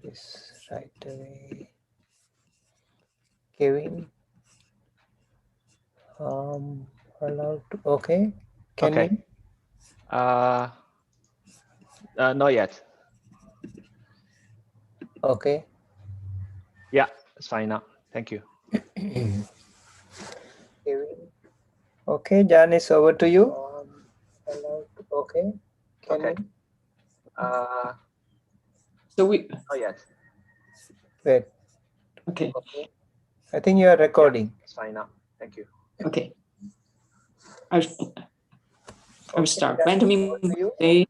this right away. Kevin, allowed to, okay. Can Okay. we? Not yet. Okay. Yeah, it's fine now. Thank you. Kevin. Okay, Janice, over to you. Allowed to, okay. Can Okay. we? So we, Not yet. Wait. okay, Okay. I think you are recording. Yeah, it's fine now. Thank you. okay. I'll start. Janice, Benjamin over to you. Day.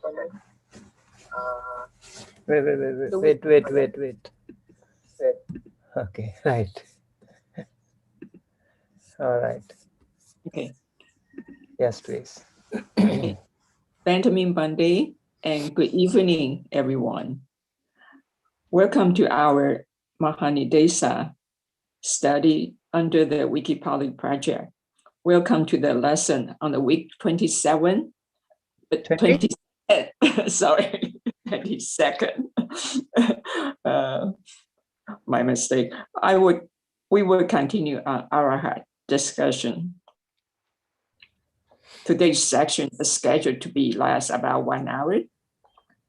Okay. Okay. Wait. Okay, right. All right. Okay. Yes, please. Okay. Benjamin Bunday, and good evening, everyone. Welcome to our Mahaniddesa study under the WikiPali-Project. Welcome to the lesson on the week 27, 20? sorry, 22nd. My mistake. We will continue our Araha discussion. Today's section is scheduled to be last about 1 hour.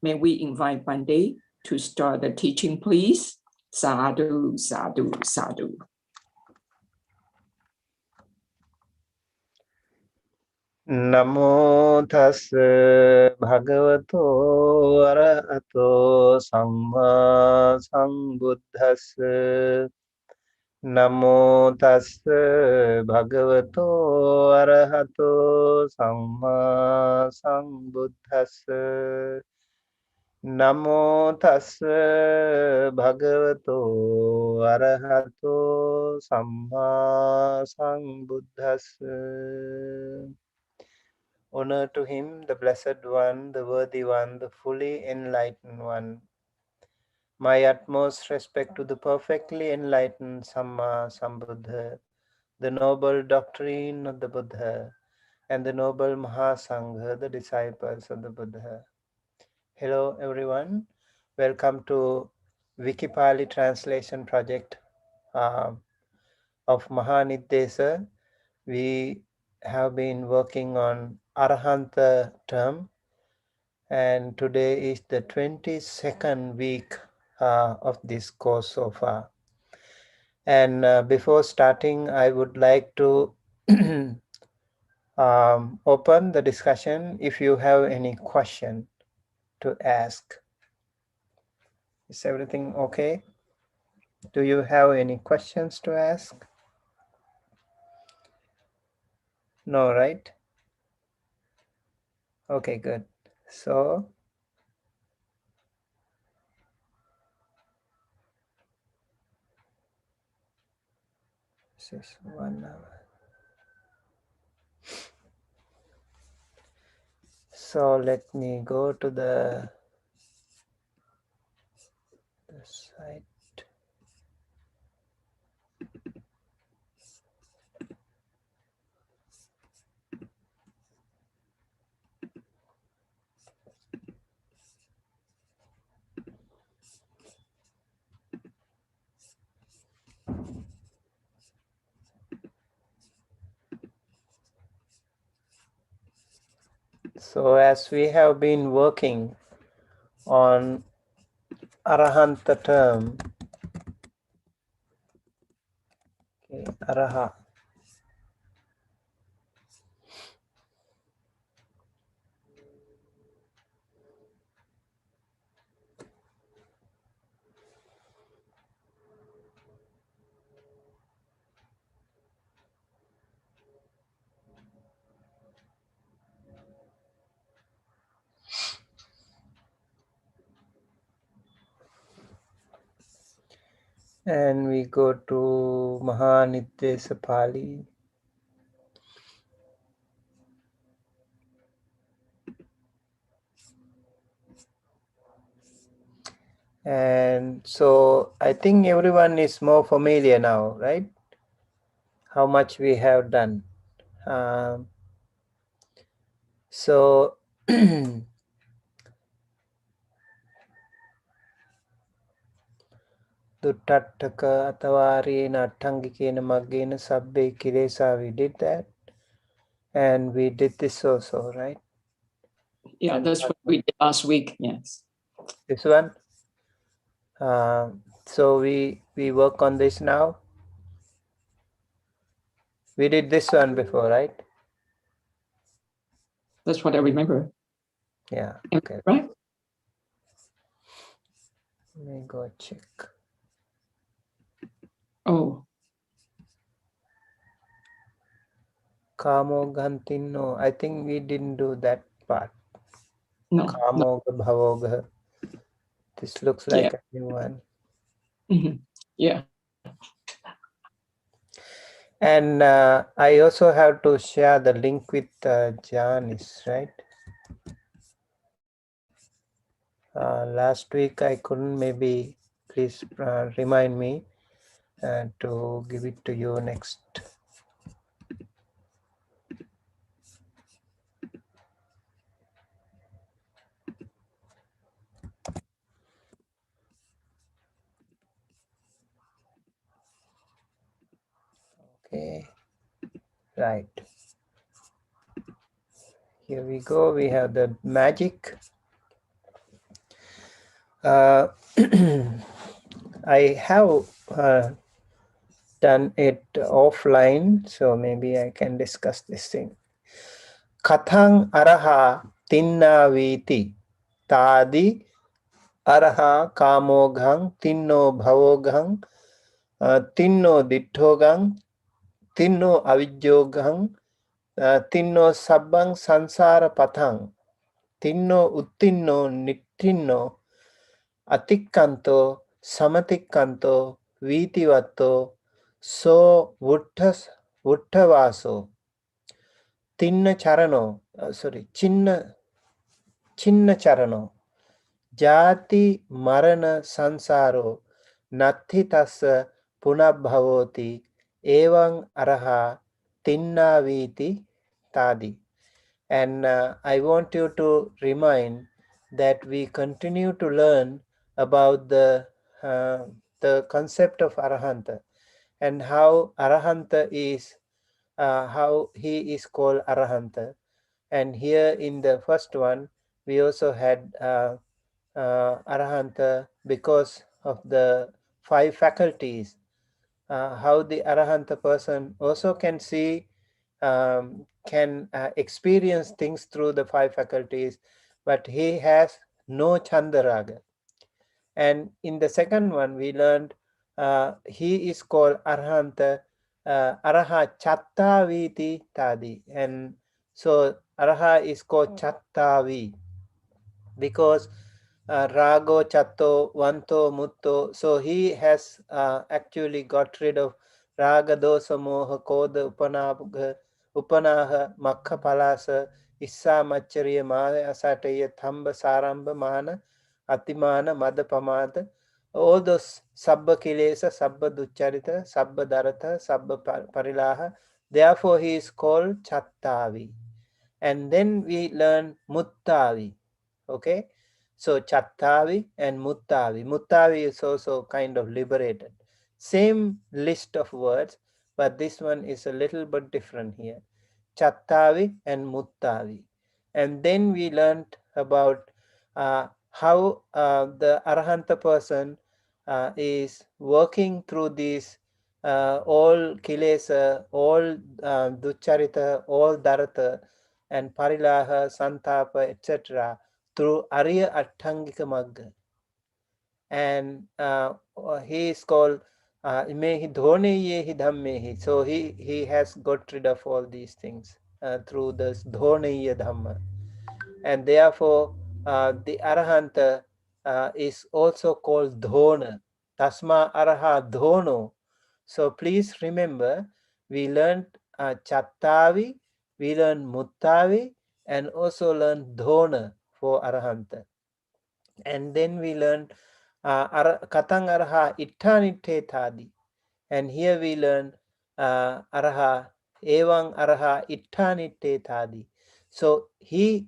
May we invite Monday to start the teaching, please? Sadhu, sadhu, sadhu. Namo tassa bhagavato arahato samma sambuddhassa. Namo tassa bhagavato arahato samma sambuddhassa. Namo tassa bhagavato arahato samma sambuddhassa. Honor to him, the Blessed One, the Worthy One, the fully enlightened One. My utmost respect to the perfectly enlightened Samma Sambuddha, the noble doctrine of the Buddha, and the noble Mahasangha, the disciples of the Buddha. Hello everyone, welcome to WikiPali-Translation-Project of Mahaniddesa. We have been working on Arahanta term, and today is the 22nd week of this course so far. And before starting, I would like to open the discussion if you have any question to ask. Is everything okay? Do you have any questions to ask? No, right? Okay, good. So, this is 1 hour. So let me go to the site. So as we have been working on Arahanta term, okay, Araha. And we go to Mahaniddesa Pali. And so I think everyone is more familiar now, right? How much we have done. So Duttattaka Atavarena Attangikena Maggena Sabbe Kilesa. We did that. And we did this also, right? Yeah, that's what we did last week. Yes. This one. So we work on this now. We did this one before, right? That's what I remember. Yeah. Okay. Right? Let me go check. Oh. Kamo Gantino. I think we didn't do that part. No. Kamo Bhavoga. This looks like a new one. Mm-hmm. Yeah. And I also have to share the link with Janice, right? Last week I couldn't. Maybe please remind me to give it to you next. Okay, right. Here we go. We have the magic. I have done it offline, so maybe I can discuss this thing. Kathang Araha Tinna Viti Tadi Araha Kamoghang Tinno Bhavoghang Tinno Dittogang Tinno Avijjogang Tinno Sabbang Sansara Pathang Tinno Uttinno Nittinno Atikkanto Samatikkanto Vitivatto So Vuttavaso Tinna Charano Chinna Charano Jati Marana Sansaro Natti Tassa Punabhavoti Evang Araha Tinna Viti Tadi. And I want you to remind that we continue to learn about the concept of Arahanta and how Arahanta is, how he is called Arahanta. And here in the first one, we also had Arahanta because of the 5 faculties. How the Arahanta person also can see, can experience things through the 5 faculties, but he has no Chandaraga. And in the second one, we learned he is called Arahanta, Araha Chattaviti Tadi. And so Araha is called Chattavi because Rago, Chatto, Vanto, Mutto. So he has actually got rid of Raga, Dosa, Moha, Koda, Upanaha, Makha, Palasa, Issa, Machariya, Maya, Asataya, Thamba, Saramba, Mana, Atimana, Mada, Pamada. All those Sabba Kilesa, Sabba Ducharita, Sabba Darata, Sabba Parilaha. Therefore, he is called Chattavi. And then we learn Muttavi. Okay, so Chattavi and Muttavi. Muttavi is also kind of liberated. Same list of words, but this one is a little bit different here. Chattavi and Muttavi. And then we learned about how the Arahanta person is working through these all Kilesa, all Ducharita, all Dharata, and Parilaha, Santapa, etc. through Arya Attangika Magga. And he is called Imehi Dhoneyehi Dhammehi. So he has got rid of all these things through this Dhoneya Dhamma. And therefore the Arahanta is also called Dhona. Tasma Araha Dhono. So please remember, we learned Chattavi, we learned Muttavi, and also learned Dhona for Arahanta. And then we learned Katang Araha Ittanitte Tadi. And here we learn Araha Evang Araha Ittanitte Tadi. So he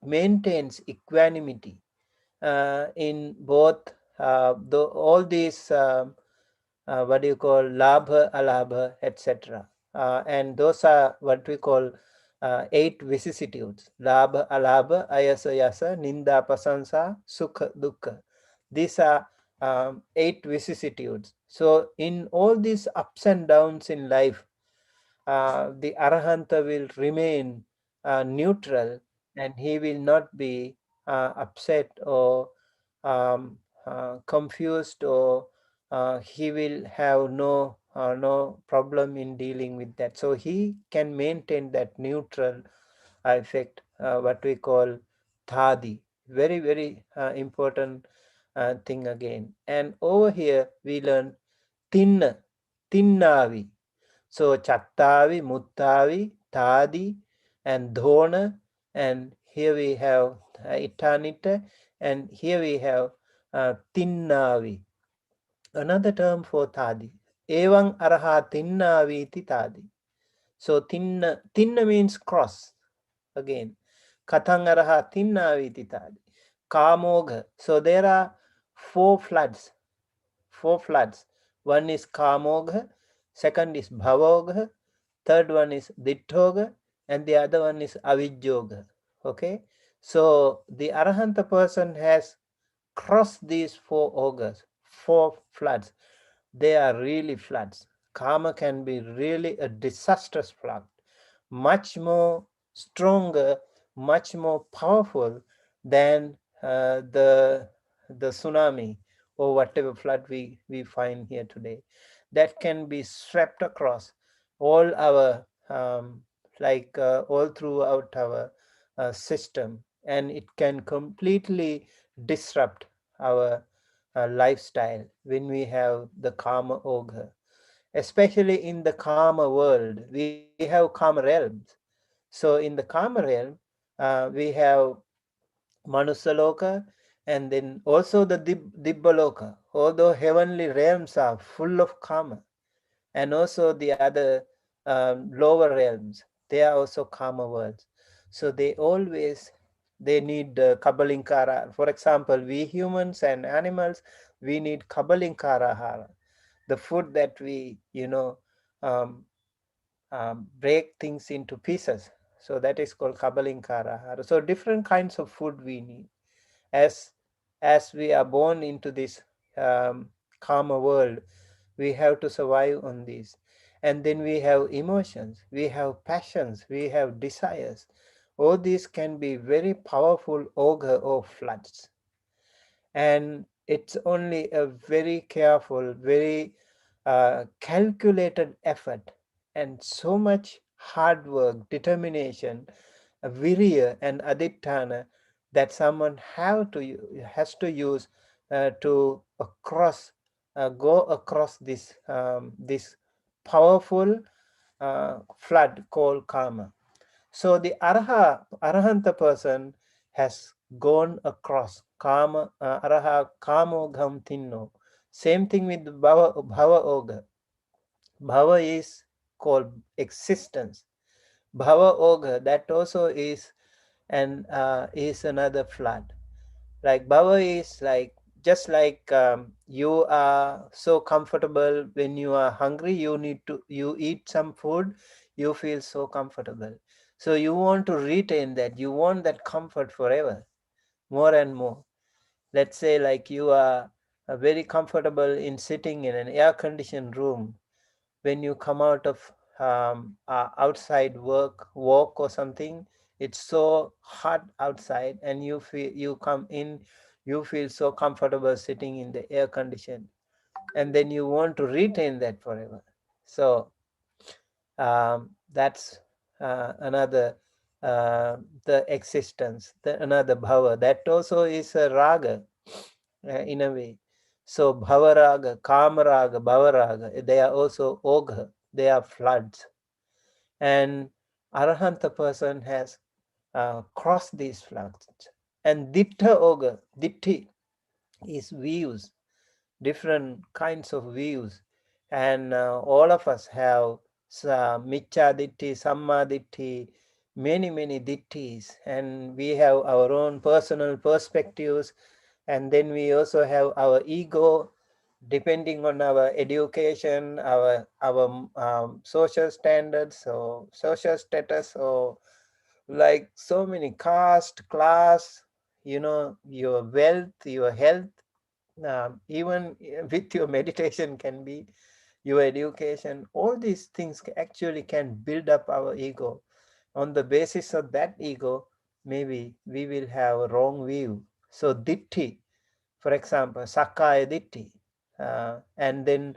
maintains equanimity in both all these what do you call labha, alabha, etc. And those are what we call 8 vicissitudes: labha, alabha, ayasa, yasa, ninda, prasansa, sukha, dukkha. These are 8 vicissitudes. So in all these ups and downs in life, the Arahanta will remain neutral, and he will not be upset or confused, or he will have no problem in dealing with that. So he can maintain that neutral effect, what we call thadi. Very, very important thing again. And over here we learn tinnavi. So Chattavi, Muttavi, Tadi, and Dhona, and here we have Itanita, and here we have Tinnavi. Another term for Tadi. Evang Araha Tinnavi ti Tadi. So Tinna means cross again. Katang Araha Tinnavi ti Tadi. Kamogha. So there are 4 floods. 4 floods. One is Kamogha, second is Bhavogha, third one is Ditthoga, and the other one is Avijjoga. Okay, so the Arahanta person has crossed these 4 ogres, 4 floods. They are really floods. Karma can be really a disastrous flood, much more stronger, much more powerful than the tsunami or whatever flood we find here today. That can be swept across all our all throughout our system, and it can completely disrupt our lifestyle when we have the karma ogre. Especially in the karma world, we have karma realms. So in the karma realm, we have Manusaloka, and then also the Dibbaloka. Although heavenly realms are full of karma, and also the other lower realms, they are also karma worlds. So they need kabalinkara. For example, we humans and animals, we need kabalinkara hara, the food that we um, break things into pieces. So that is called kabalinkara. So different kinds of food we need as we are born into this karma world. We have to survive on these. And then we have emotions, we have passions, we have desires. All these can be very powerful ogre or floods, and it's only a very careful, very calculated effort, and so much hard work, determination, virya and aditana that someone has to use to go across this powerful flood called karma. So the arahanta person has gone across kama, araha kamo gham tinno. Same thing with bhava oga. Bhava is called existence. Bhava oga, that also is another flood. Like bhava is like, just like you are so comfortable when you are hungry, you eat some food, you feel so comfortable. So you want to retain that, you want that comfort forever, more and more. Let's say like you are very comfortable in sitting in an air conditioned room. When you come out of outside walk or something, it's so hot outside, and you come in, you feel so comfortable sitting in the air condition, and then you want to retain that forever. So that's another the existence, another bhava. That also is a raga in a way. So bhava raga, kama raga, bhava raga, they are also ogha, they are floods. And arahanta person has crossed these floods. And ditta ogha, ditti is views, different kinds of views, and all of us have micha ditti, samma ditti, many dittis, and we have our own personal perspectives, And then we also have our ego, depending on our education, our social standards or social status, or like so many caste, class, your wealth, your health, even with your meditation can be your education. All these things actually can build up our ego. On the basis of that ego, maybe we will have a wrong view. So ditti, for example, Sakkaya Ditti. And then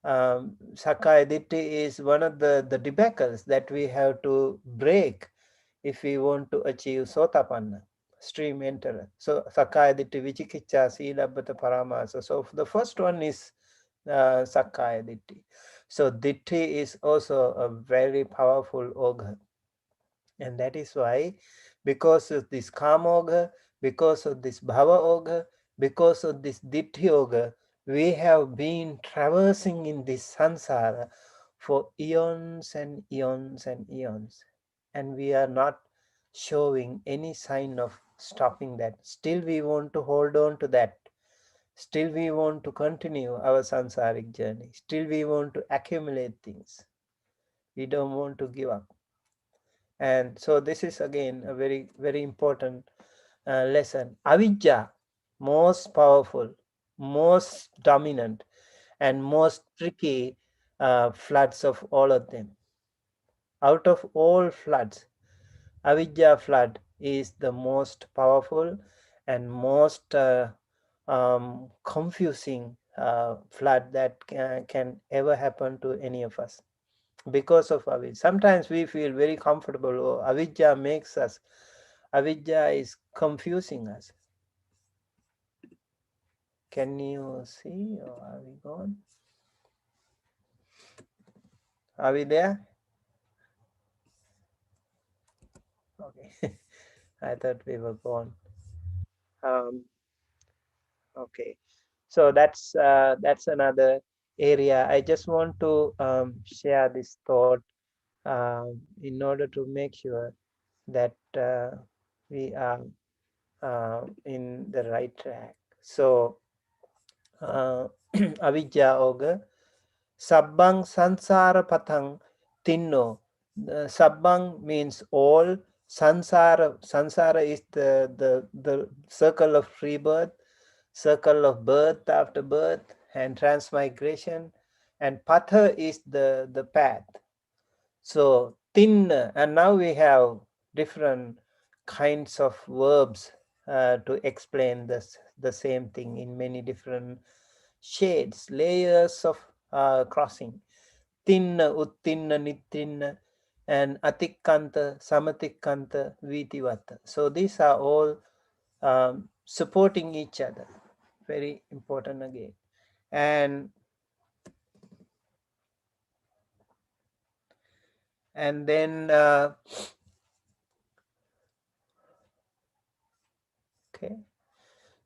Sakkaya Ditti is one of the debacles that we have to break if we want to achieve Sotapanna, stream enterer. So Sakkaya Ditti, Vichikicha, Silabbata Paramasa. So the first one is Sakkaya Ditti. So Ditti is also a very powerful organ. And that is why, because of this Kama Yoga, because of this Bhava Yoga, because of this Ditti Yoga, we have been traversing in this samsara for eons and eons and eons. And we are not showing any sign of stopping that. Still we want to hold on to that. Still we want to continue our samsaric journey. Still we want to accumulate things. We don't want to give up. And so this is again a very, very important lesson. Avijja, most powerful, most dominant, and most tricky floods of all of them. Out of all floods, Avijja flood is the most powerful and most confusing flood that can ever happen to any of us. Because of avidya, sometimes we feel very comfortable. Oh, avidya makes us, avidya is confusing us. Can you see, or are we gone? Are we there? Okay. I thought we were gone. Okay, so that's another area. I just want to share this thought in order to make sure that we are in the right track. So avidya yoga, sabbang sansara patang tinno. Sabbang means all. Sansara is the circle of rebirth, circle of birth after birth and transmigration, and patha is the path. So thin, and now we have different kinds of verbs to explain the same thing in many different shades, layers of crossing. Tinna, uttinna, nittinna, and atikkanta, samatikkanta, vitivata. So these are all supporting each other. Very important again. And then okay.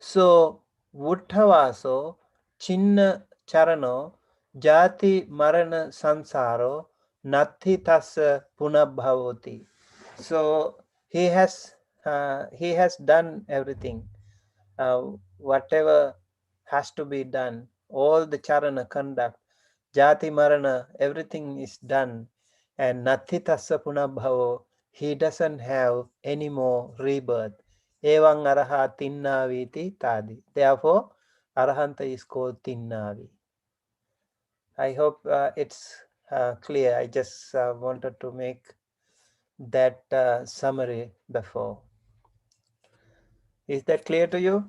So Vuttavaso, Chinna Charano, Jati Marana Sansaro, Natti Tassa Punabhavoti. So he has done everything. Whatever has to be done, all the charana conduct, jati marana, everything is done. And natti tassa punabhavo, he doesn't have any more rebirth. Evang araha tinnaviti tadi. Therefore, arahanta is called tinnavi. I hope it's clear. I just wanted to make that summary before. Is that clear to you?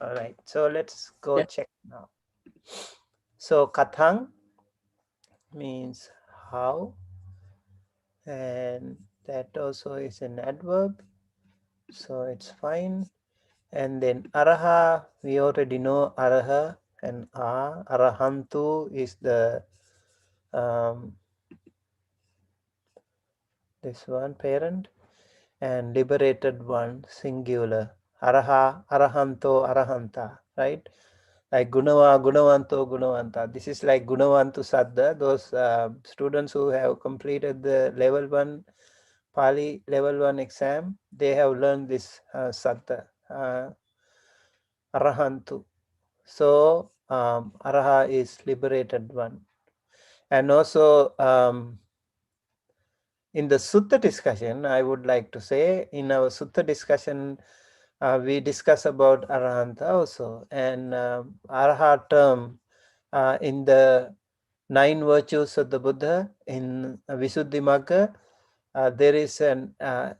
All right, so let's go check now. So kathang means how, and that also is an adverb, so it's fine. And then araha, we already know araha and arahantu is the this one parent, and liberated one singular, araha, arahanto, arahanta, right? Like Gunawa, Gunavanto, Gunavanta. This is like Gunavantu Saddha. Those students who have completed the level 1 Pali level 1 exam, they have learned this Saddha. Arahantu. So Araha is liberated one. And also in the Sutta discussion, I would like to say, in our Sutta discussion, we discuss about Arahanta also. And Araha term in the 9 virtues of the Buddha in Visuddhimagga, there is a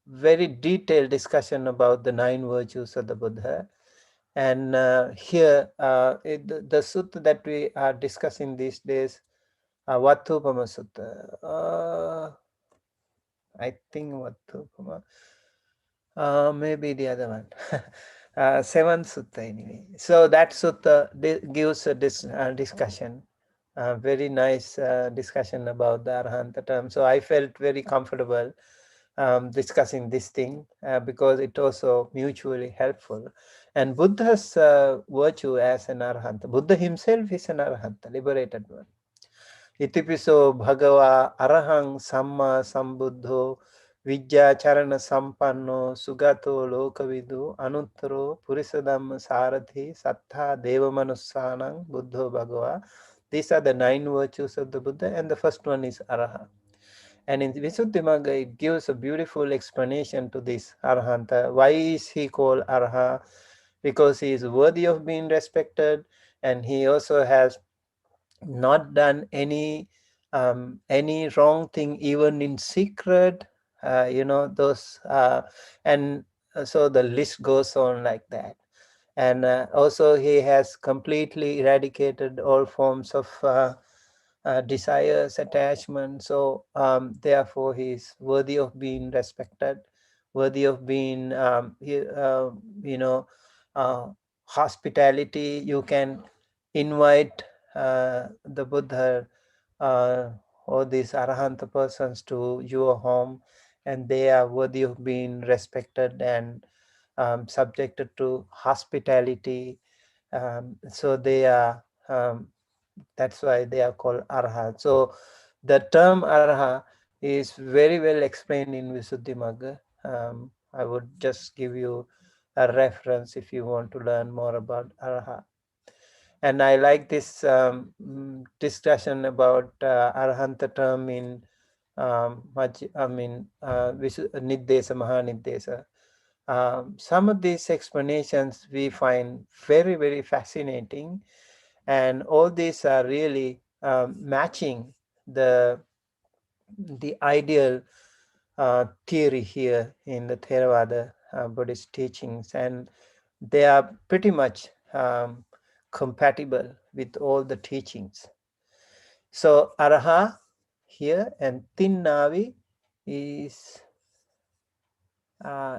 very detailed discussion about the 9 virtues of the Buddha. And here, the sutta that we are discussing these days, Vattupama Sutta. I think Vattupama. Maybe the other one. Seventh sutta anyway. So that sutta gives a discussion, very nice discussion about the Arahanta term. So I felt very comfortable discussing this thing because it also mutually helpful. And Buddha's virtue as an Arahanta, Buddha himself is an Arahanta, liberated one. Itipiso Bhagava Arahang Samma Sambuddho Vijjacharana Sampanno Sugato Lokavidu Anuttaro Purisadhamma Sarathi Sattha Devamanussanang Buddho Bhagava. These are the 9 virtues of the Buddha, and the first one is Araha. And in Visuddhimagga, it gives a beautiful explanation to this Arahanta. Why is he called Araha? Because he is worthy of being respected, and he also has not done any wrong thing, even in secret. Those and so the list goes on like that. And also he has completely eradicated all forms of desires, attachment. So therefore he is worthy of being respected, worthy of being you know hospitality. You can invite the Buddha or these Arahanta persons to your home, and they are worthy of being respected and subjected to hospitality. So they are that's why they are called Araha. So the term Araha is very well explained in Visuddhimagga. I would just give you a reference if you want to learn more about Araha. And I like this discussion about Arahanta term in Niddesa, Mahaniddesa. Some of these explanations we find very, very fascinating, and all these are really matching the ideal theory here in the Theravada Buddhist teachings, and they are pretty much compatible with all the teachings. So Araha here, and Tinnavi is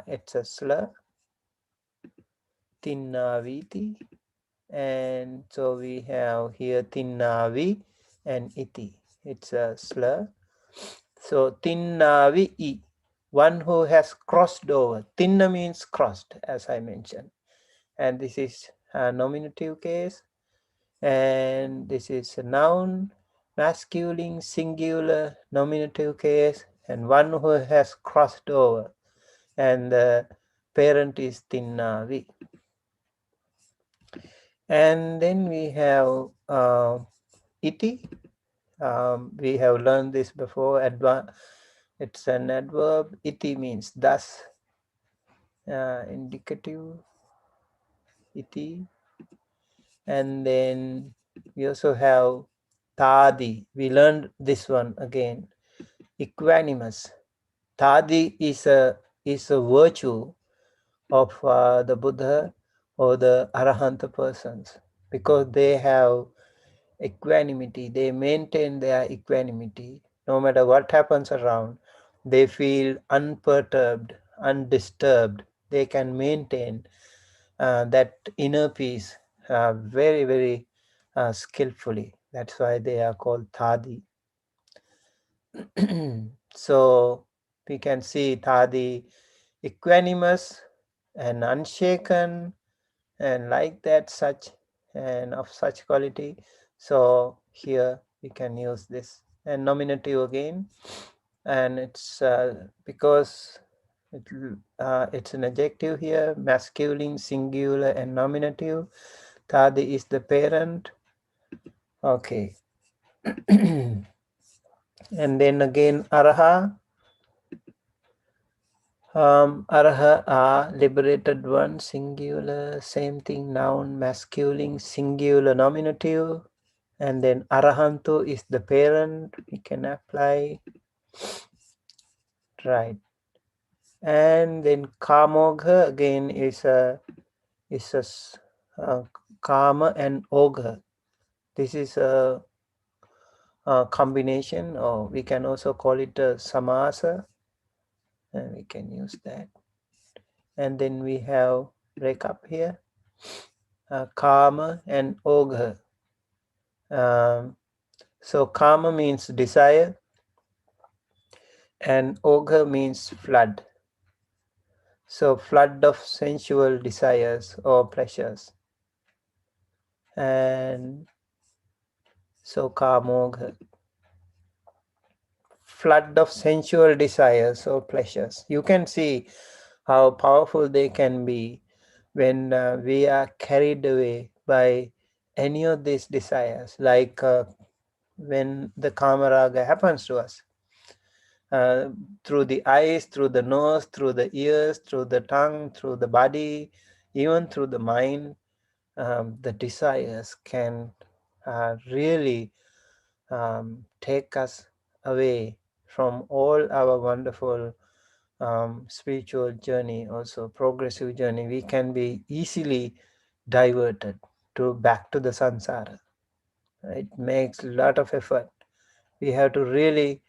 it's a slur, Tinnaviti, and so we have here Tinnavi and Iti. It's a slur. So Tinnavi I, one who has crossed over. Tinna means crossed, as I mentioned. And this is a nominative case. And this is a noun, masculine, singular, nominative case, and one who has crossed over. And the parent is Tinnavi. And then we have Iti. We have learned this before. It's an adverb. Iti means thus. Indicative. Iti. And then we also have Tadi. We learned this one again. Equanimous. Tadi is a virtue of the Buddha or the Arahanta persons, because they have equanimity. They maintain their equanimity. No matter what happens around, they feel unperturbed, undisturbed. They can maintain that inner peace very, very skillfully. That's why they are called Thadi. So we can see Thadi equanimous and unshaken, and like that, such and of such quality. So here we can use this, and nominative again, and it's because It's an adjective here, masculine, singular, and nominative. Tadi is the parent. Okay. And then again, Araha. Araha are liberated one, singular, same thing, noun, masculine, singular, nominative. And then Arahantu is the parent. We can apply. Right. And then Kamogha again is a Kama and Ogha. This is a combination, or we can also call it a Samasa, and we can use that. And then we have break up here, Kama and Ogha. So Kama means desire, and Ogha means flood. So flood of sensual desires or pleasures. And so Kamogha, flood of sensual desires or pleasures. You can see how powerful they can be when we are carried away by any of these desires, like when the kamaraga happens to us. Through the eyes, through the nose, through the ears, through the tongue, through the body, even through the mind, the desires can really take us away from all our wonderful spiritual journey, also progressive journey. We can be easily diverted back to the samsara. It makes a lot of effort. We have to really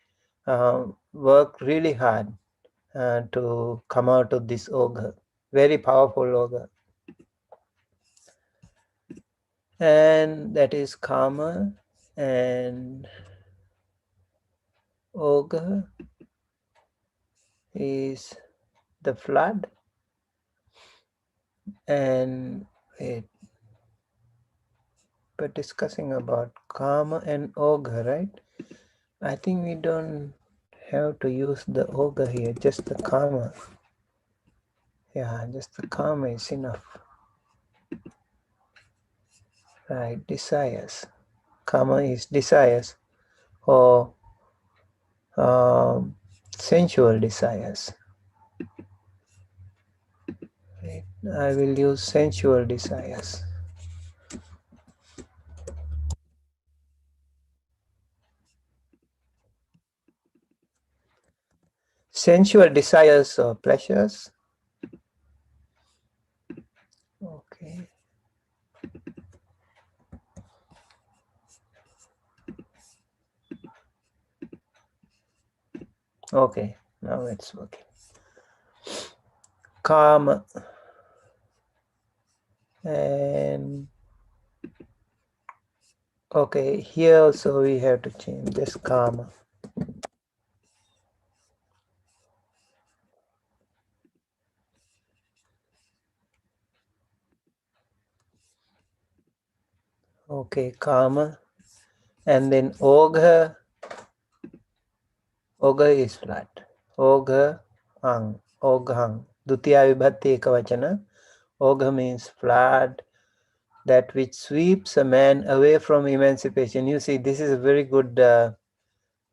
work really hard to come out of this ogre, very powerful ogre. And that is karma, and ogre is the flood. And we're discussing about karma and ogre, right? I think we don't have to use the ogre here, just the karma. Yeah, just the karma is enough. Right, desires. Karma is desires, or sensual desires. Right. I will use sensual desires. Sensual desires or pleasures. Okay. Okay, now it's working. Karma. And okay, here also we have to change this karma. Okay, karma. And then ogha. Ogha is flat. Ogha ang. Oghang. Dutiya vibhatti ekavachana. Ogha means flat, that which sweeps a man away from emancipation. You see, this is a very good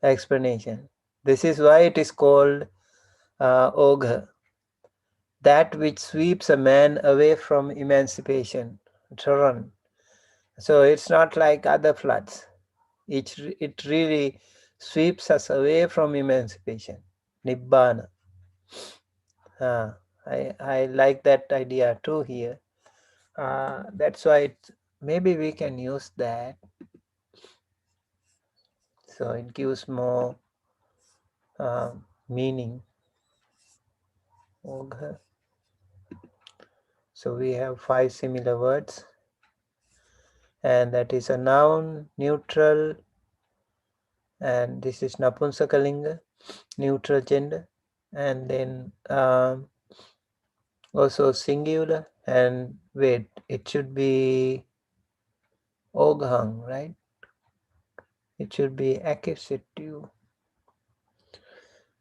explanation. This is why it is called ogha. That which sweeps a man away from emancipation. Charan. So it's not like other floods. It really sweeps us away from emancipation. Nibbana. I like that idea too here. That's why maybe we can use that. So it gives more meaning. Okay. So we have 5 similar words, and that is a noun, neutral, and this is Napunsakalinga, neutral gender, and then also singular, and wait, it should be Oghang, right? It should be accusative.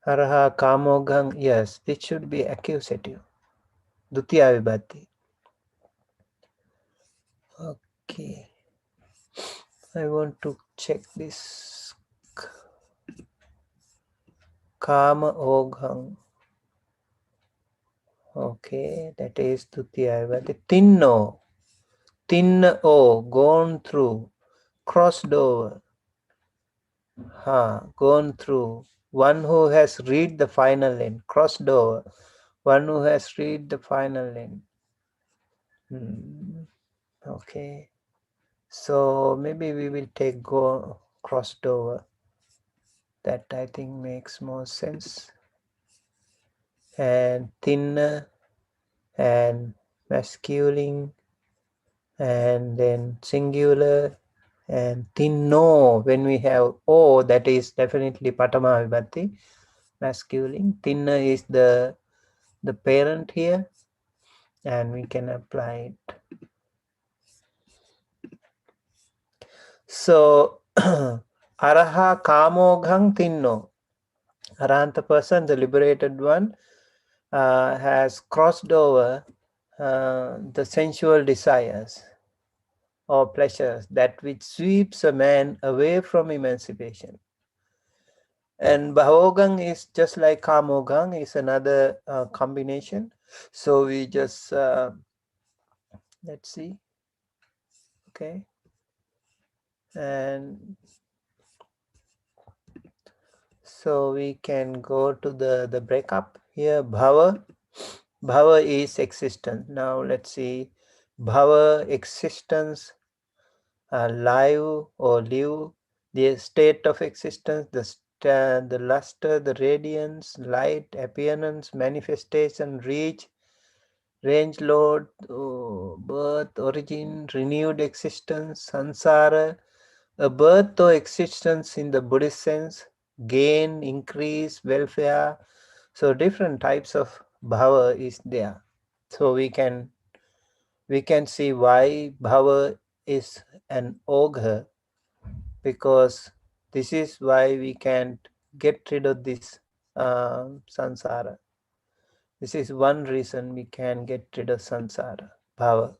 Araha kamogang, yes, it should be accusative. Dutiya vibhati. Okay. I want to check this. Kama oghang. Okay, that is Dutiya vibhati. Tinno. Tinna o, gone through. Crossed over. Gone through. One who has read the final line. Crossed over. One who has read the final line. Okay. So maybe we will take go crossed over. That I think makes more sense. And thinner and masculine and then singular and thinno. When we have O, that is definitely Patama Vibhati, masculine. Thinner is the parent here, and we can apply it. So Araha Kamoghang Thinno. Arahanta person, the liberated one, has crossed over the sensual desires or pleasures, that which sweeps a man away from emancipation. And Bhavogang is just like Kamogang, is another combination. So we just, let's see, okay. And so we can go to the breakup here. Bhava is existence. Now let's see. Bhava, existence, live or live, the state of existence, the luster, the radiance, light, appearance, manifestation, reach, range, load, birth, origin, renewed existence, samsara, a birth or existence in the Buddhist sense, gain, increase, welfare. So different types of bhava is there. So we can see why bhava is an ogre, because this is why we can't get rid of this samsara. This is one reason we can get rid of samsara, bhava.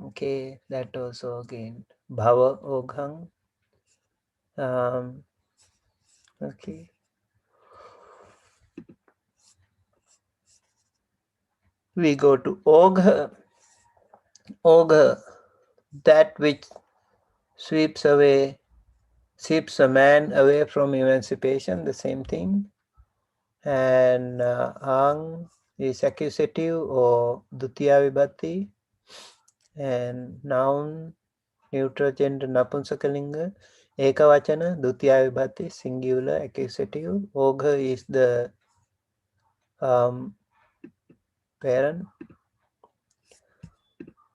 Okay, that also again bhava oghang. Okay. We go to ogre. Ogre, that which sweeps a man away from emancipation, the same thing. And ang is accusative or dutiya vibhati, and noun neutral gender napunsakalinga, ekavachana dutiya vibhati, singular accusative. Ogre is the parent.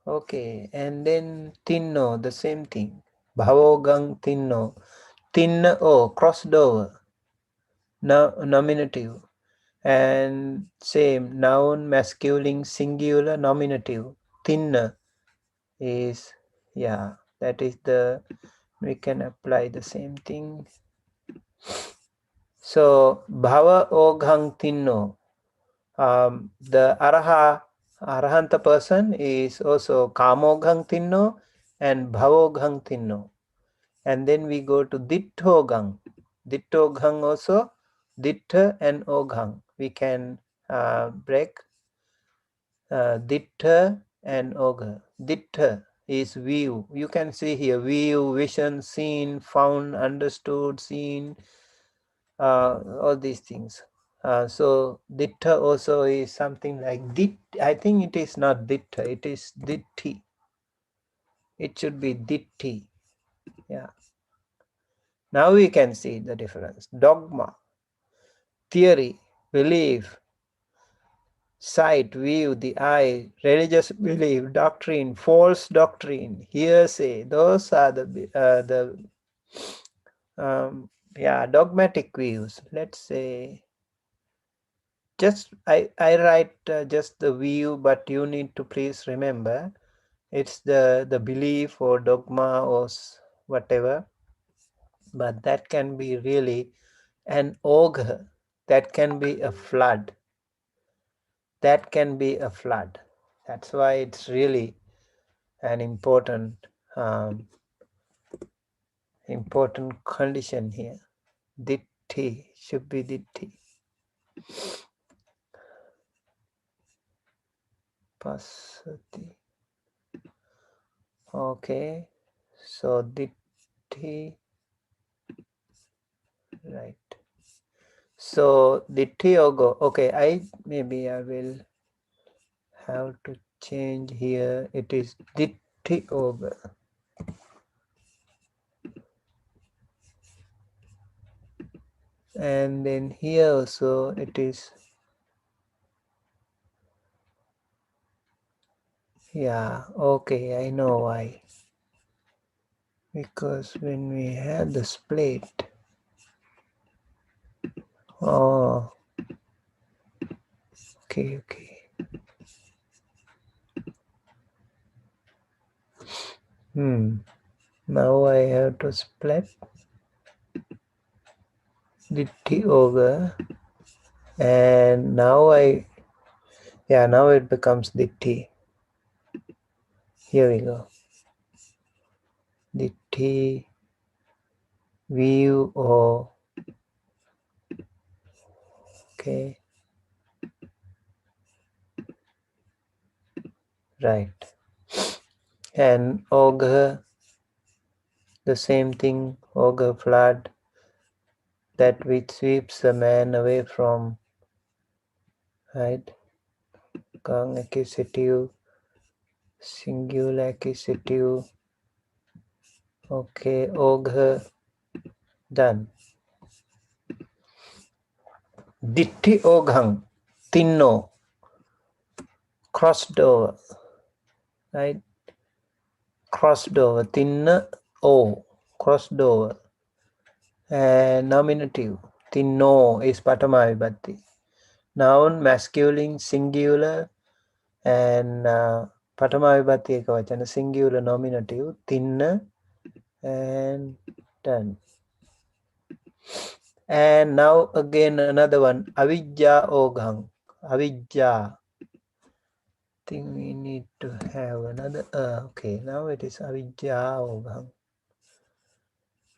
Okay, and then tinno, the same thing. Bhavogang tinno. Tinna o, crossed over. Nominative. And same, noun, masculine, singular, nominative. Tinna is, yeah, that is the, we can apply the same thing. So, bhava oghang tinno. The arahanta person is also kamoghang tinno and bhavoghang tinno. And then we go to dittoghang. Dittoghang also, ditta and oghang. We can break ditta and ogha. Ditta is view. You can see here view, vision, seen, found, understood, seen, all these things. So ditta also is something like dit. I think it is not ditta, it is ditti. It should be ditti. Yeah. Now we can see the difference. Dogma, theory, belief, sight, view, the eye, religious belief, doctrine, false doctrine, hearsay. Those are the dogmatic views. Let's say, just I write just the view, but you need to please remember it's the belief or dogma or whatever. But that can be really An ogre, that can be a flood. That can be a flood. That's why it's really an important important condition here. Ditti should be ditti. Pasati. Okay, so ditti, right. So ditti ogo. Okay, maybe I will have to change here. It is ditti ogo. And then here also it is, yeah, okay, I know why. Because when we had the split, oh, okay. Now I have to split ditti over, and now now it becomes ditti. Here we go. Ditti view or okay, right. And ogre, the same thing, ogre flood, that which sweeps a man away from, right? Gang accusative, singular accusative. Okay, ogre, done. Ditti oghang, tinno, crossed over, right? Crossed over, tinna o, crossed over. And nominative, tinno is patama vibhatti. Noun, masculine, singular, and patama vibhatti ekavachana, singular nominative, tinna, and done. And now again another one, avijja oghang, avijja. Think we need to have another, okay, now it is avijja oghang.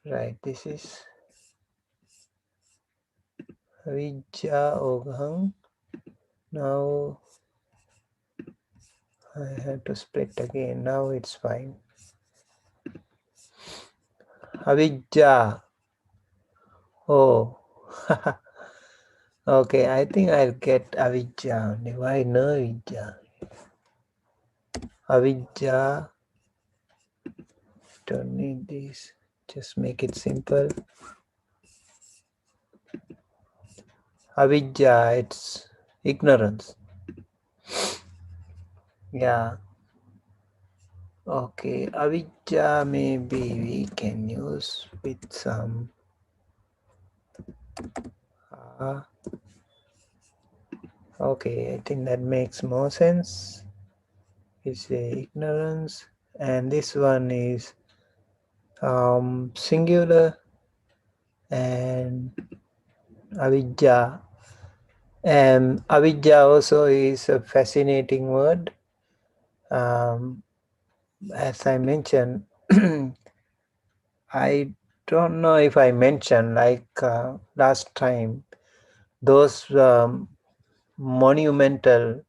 Right, this is avijja oghang. Now I have to split again. Now it's fine. Avijja. Oh. Okay, I think I'll get avijja only. Why no avijja? Avijja. Don't need this. Just make it simple. Avijja, it's ignorance. Yeah. Okay, avijja maybe we can use with some okay, I think that makes more sense. It's ignorance, and this one is singular, and avijja. And avijja also is a fascinating word. As I mentioned, I don't know if I mentioned, like last time, those monumental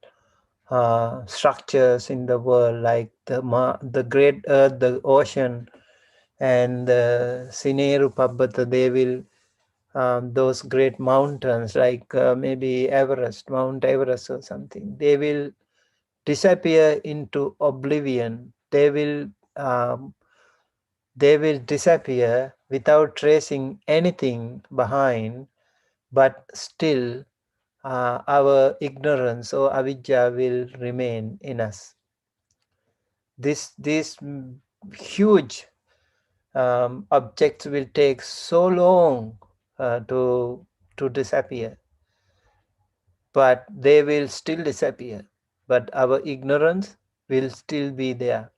structures in the world, like the great earth, the ocean, and the Sineru Pabbata, they will, those great mountains, like maybe Mount Everest or something, they will disappear into oblivion. They will disappear without tracing anything behind, but still our ignorance or avijja will remain in us. These huge objects will take so long to disappear, but they will still disappear. But our ignorance will still be there.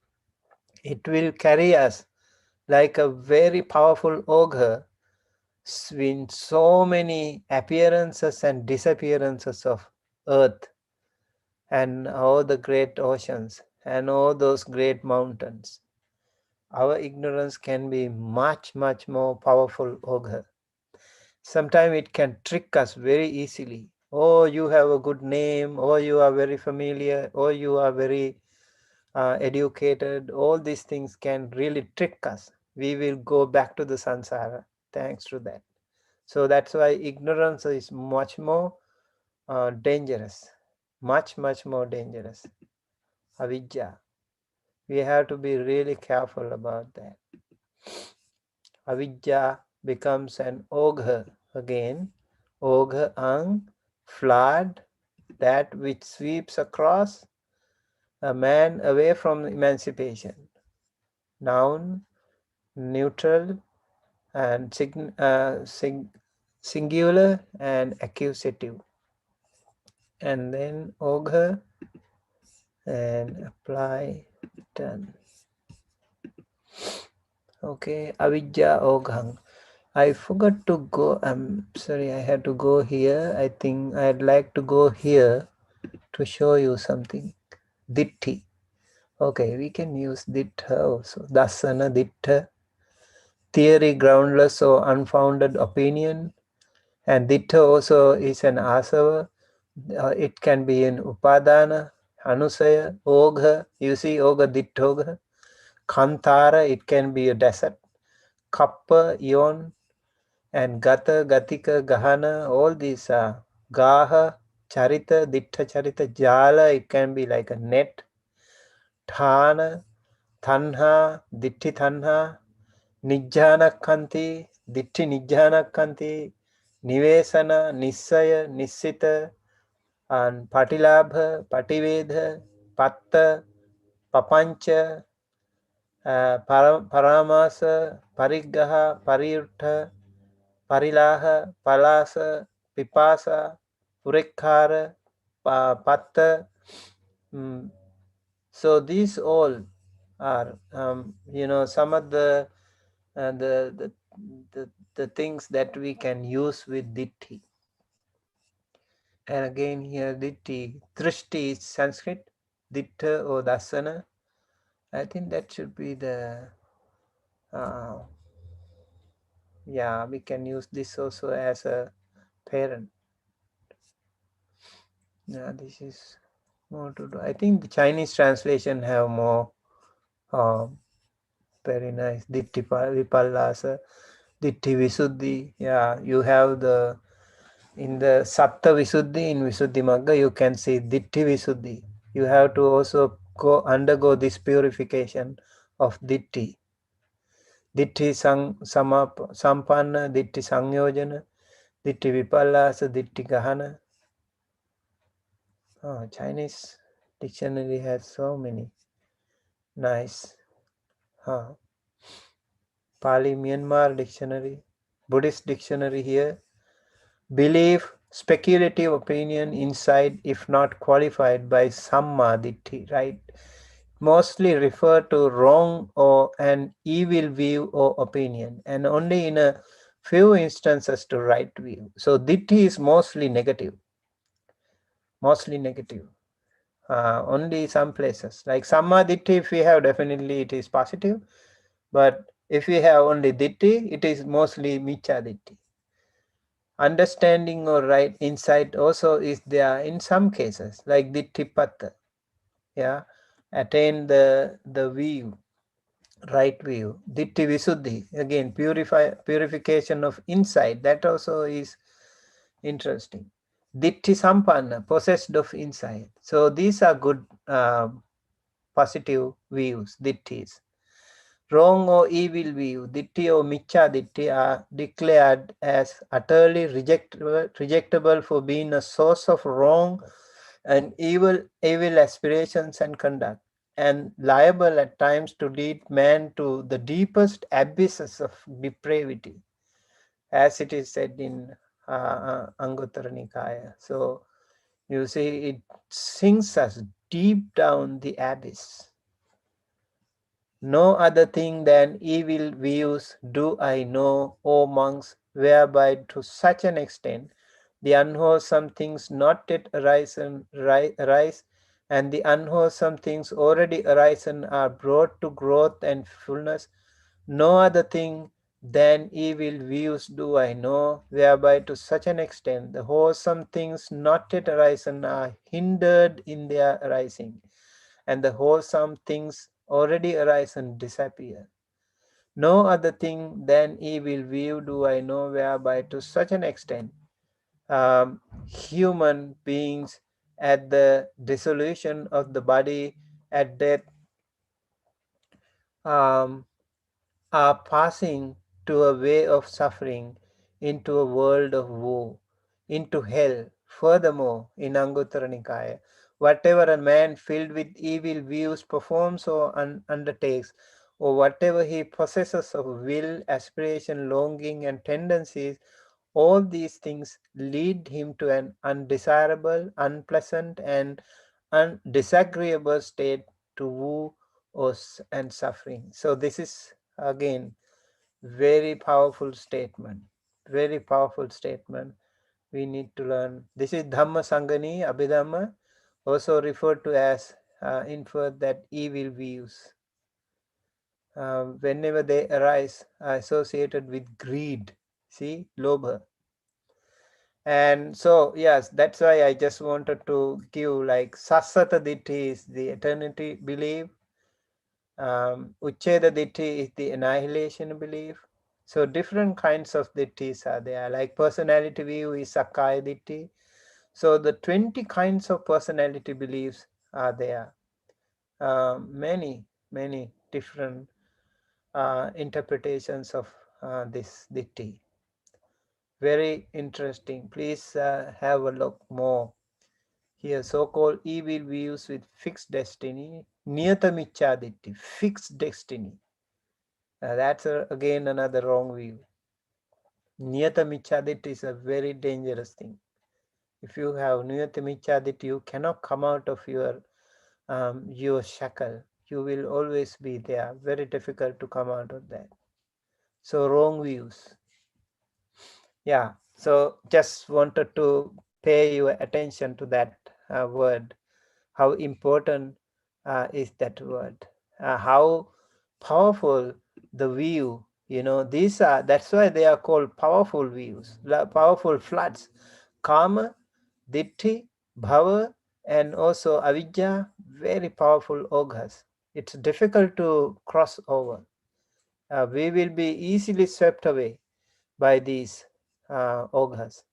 It will carry us like a very powerful ogre, been so many appearances and disappearances of earth and all the great oceans and all those great mountains. Our ignorance can be much, much more powerful ogre. Sometimes it can trick us very easily. Oh, you have a good name, or you are very familiar, or you are very educated. All these things can really trick us. We will go back to the samsara thanks to that. So that's why ignorance is much more dangerous, much more dangerous. Avidya. We have to be really careful about that. Avidya becomes an ogre again. Ogre ang, flood, that which sweeps across a man away from emancipation. Noun, neutral, and singular and accusative. And then ogre and apply, done. Okay, avidya oghang. I forgot to go. I'm sorry, I had to go here. I think I'd like to go here to show you something. Ditti. Okay, we can use dittha also. Dasana, dittha. Theory, groundless or unfounded opinion. And dittha also is an asava. It can be in upadana, anusaya, ogha. You see, ogha, dittogha. Kantara, it can be a desert. Kappa, yon, and gata, gatika, gahana, all these are gaha, charita, dittha, charita, jala, it can be like a net. Thana, tanha, ditti, tanha, nijjhana kanti, ditti, nijjhana kanti, nivesana, nissaya, nissita, and patilabha, pativedha, patta, papancha, paramasa, parigaha, pariutta, parilaha, palasa, pipasa, urekkara, patta. So these all are, some of the things that we can use with ditti. And again here ditti, drishti is Sanskrit, ditta or dasana. I think that should be the, we can use this also as a parent. Yeah, this is more to do. I think the Chinese translation have more very nice. Ditti vipallasa, ditti visuddhi. Yeah, you have the, in the satta visuddhi, in Visuddhi Magga, you can see ditti visuddhi. You have to also undergo this purification of ditti. Ditti sampanna, ditti sangyojana, ditti vipallasa, ditti gahana. Oh, Chinese dictionary has so many nice. Pali Myanmar dictionary, Buddhist dictionary here. Belief, speculative opinion, insight, if not qualified by samma ditti, right? Mostly refer to wrong or an evil view or opinion, and only in a few instances to right view. So ditti is mostly negative. Mostly negative. Only some places. Like samma ditti, if we have, definitely it is positive. But if we have only ditti, it is mostly miccha ditti. Understanding or right insight also is there in some cases, like dittipatta. Yeah, attain the view, right view. Ditti visuddhi, again purification of insight. That also is interesting. Ditti sampanna, possessed of insight. So these are good positive views, dittis. Wrong or evil view, ditti or miccha ditti, are declared as utterly rejectable for being a source of wrong and evil aspirations and conduct, and liable at times to lead man to the deepest abysses of depravity, as it is said in Anguttara Nikaya. So you see, it sinks us deep down the abyss. No other thing than evil views do I know, O monks, whereby to such an extent the unwholesome things not yet arise, and the unwholesome things already arisen are brought to growth and fullness. No other thing than evil views do I know, whereby to such an extent the wholesome things not yet arisen are hindered in their arising, and the wholesome things already arisen disappear. No other thing than evil view do I know, whereby to such an extent human beings at the dissolution of the body at death um, are passing to a way of suffering, into a world of woe, into hell. Furthermore, in Anguttara Nikaya, whatever a man filled with evil views performs or undertakes, or whatever he possesses of will, aspiration, longing, and tendencies, all these things lead him to an undesirable, unpleasant, and disagreeable state, to woe and suffering. So this is again very powerful statement. Very powerful statement. We need to learn. This is Dhamma Sangani, Abhidhamma, also referred to as inferred that evil views, whenever they arise, are associated with greed. See, lobha. And so, yes, that's why I just wanted to give like Sassata Ditti is the eternity belief. Ucheda Ditti is the annihilation belief. So different kinds of dittis are there. Like personality view is Sakkaya Ditti. So the 20 kinds of personality beliefs are there. Many different interpretations of this Ditti. Very interesting. Please have a look more. Here, so-called evil views with fixed destiny, Niyata Michaditti, fixed destiny. That's again another wrong view. Niyata Michaditti is a very dangerous thing. If you have Niyata Michaditti, you cannot come out of your shackle. You will always be there. Very difficult to come out of that. So wrong views. Yeah. So just wanted to pay your attention to that word. How important is that word? How powerful the view. That's why they are called powerful views, powerful floods. Kama, Ditti, Bhava, and also Avidya, very powerful oghas. It's difficult to cross over. We will be easily swept away by these oghas.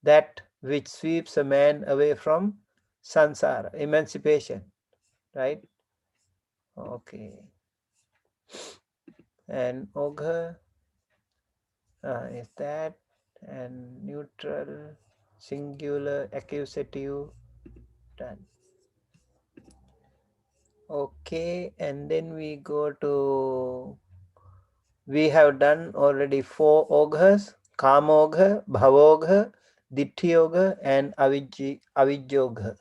That which sweeps a man away from samsara, emancipation, right? Okay. And ogha is that, and neutral, singular, accusative, done. Okay, and then we go to, we have done already 4 oghas: kamogha, bhavogha, ditthiyogha, and avijjogha.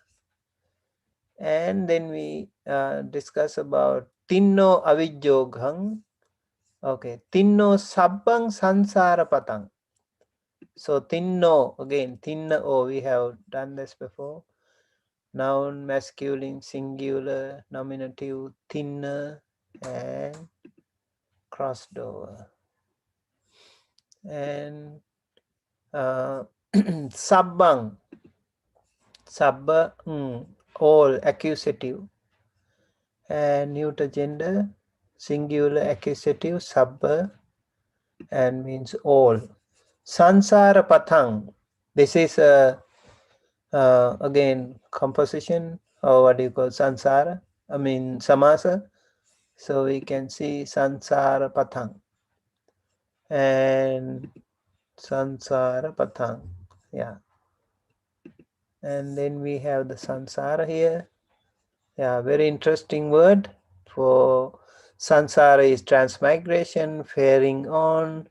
And then we discuss about tinno avijjoghang. Okay, tinno sabbang sansara patang. So tinno, again, tinna o, we have done this before. Noun, masculine, singular, nominative, tinna, and crossed over. And sabbang, sabba, all, accusative, and neuter gender, singular, accusative, sabba, and means all. Sansara patang, this is again composition, or what do you call sansara, samasa. So we can see sansara patang and sansara patang, yeah. And then we have the sansara here. Yeah, very interesting word. For sansara is transmigration, faring on,